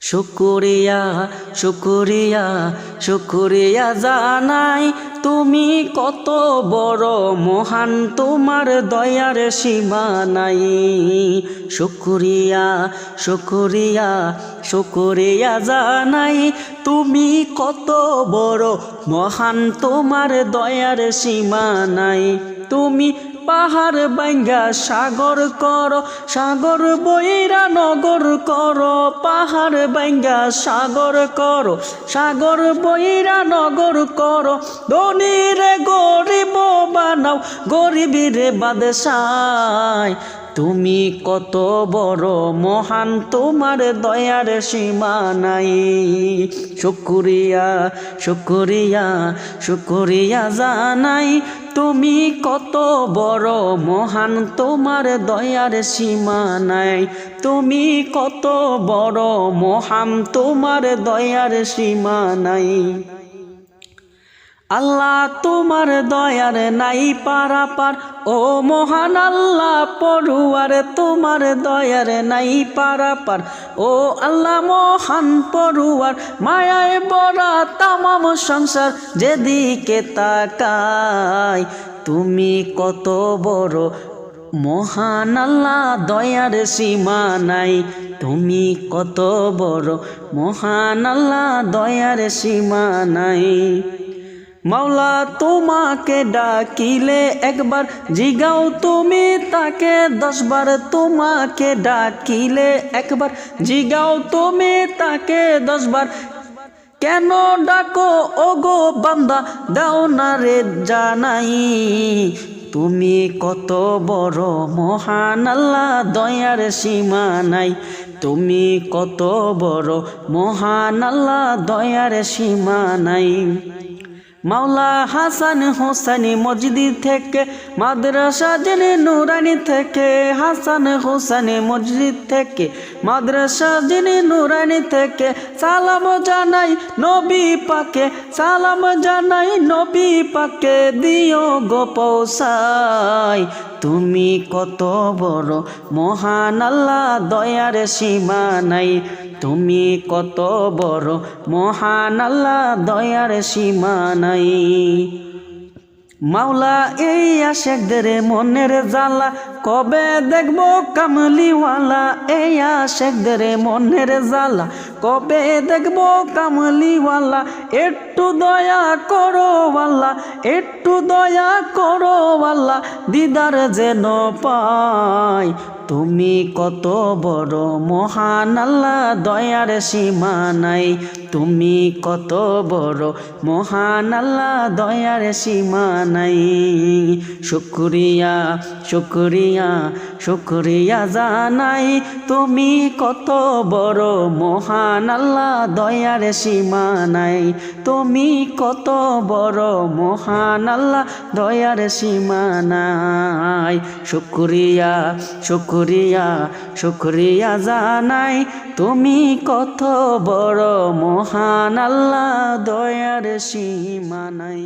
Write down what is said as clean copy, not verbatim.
শুকরিয়া শুকরিয়া শুকরিয়া জানাই, তুমি কত বড় মহান, তোমার দয়ার সীমা নাই। শুকরিয়া শুকরিয়া শুকরিয়া জানাই, তুমি কত বড় মহান, তোমার দয়ার সীমা নাই। তুমি পাহাড় বাইঙ্গা সাগর করো, সাগর বইরা নগর করো। পাহাড় বাইঙ্গা সাগর করো, সাগর বইরা নগর করো। ধনীরে গরিব বানাও, গরিবীরে বাদশাহ। তুমি কত বড় মহান, তোমার দয়ার সীমা নাই। শুকরিয়া শুকরিয়া শুকরিয়া জানাই, তুমি কত বড় মহান, তোমার দয়ার সীমা নাই। তুমি কত বড় মহান, তোমার দয়ার সীমা নাই। আল্লাহ তোমার দয়ার নাই পারাপার, ও মহান আল্লাহ পড়ুয়ার, তোমার দয়ার নাই পারাপার, ও আল্লাহ মহান পড়ুয়ার। মায়ায় বড়া তামাম সংসার যেদিকে তাকায়, তুমি কত বড় মহান আল্লাহ, দয়ার সীমা নাই। তুমি কত বড় মহান আল্লাহ, দয়ার সীমা নাই। মাওলা তোমাকে ডাকিলে একবার জিগাও তুমি তাকে 10 বার। তোমাকে ডাকিলে একবার জিগাও তুমি তাকে 10 বার। কেন ডাকো ওগো বান্দা, দাও না রে জানাই। তুমি কত বড় মহান আল্লাহ, দয়ার সীমা নাই। তুমি কত বড় মহান আল্লাহ, দয়ার সীমা নাই। মাওলা হাসান হোসেনি মসজিদ থেকে, মাদ্রাসা জেনে নুরানি থেকে। হাসান হোসেনি মসজিদ থেকে, মাদ্রাসা জেনে নুরানি থেকে। সালাম জানাই নবী পাকে, সালাম জানাই নবী পাকে, দিও গো পৌঁছাই। তুমি কত বড় মহান আল্লাহ, দয়ার সীমা নাই। তুমি কত বড় মহান আল্লাহ, দয়ার সীমা নাই। মাওলা এই আশেকদের মনের জ্বালা, কবে দেখবো কামলিওয়ালা। এই আশেকদের মনের জ্বালা, কবে দেখবো কামলিওয়ালা। একটু দয়া করো আল্লাহ, একটু দয়া করো আল্লাহ, দিদার যেন পাই। তুমি কত বড় মহান আল্লাহ, দয়ার সীমা নাই। তুমি কত বড় মহান আল্লাহ, দয়ার সীমা নাই। শুকরিয়া শুকরিয়া শুকরিয়া জানাই, তুমি কত বড় মহান আল্লাহ, দয়ার সীমা নাই। তুমি কত বড় মহান আল্লাহ, দয়ার সীমা নাই। শুকরিয়া শুকরিয়া শুকরিয়া জানাই, তুমি কত বড় মহান আল্লাহ, দয়ার সীমা নাই।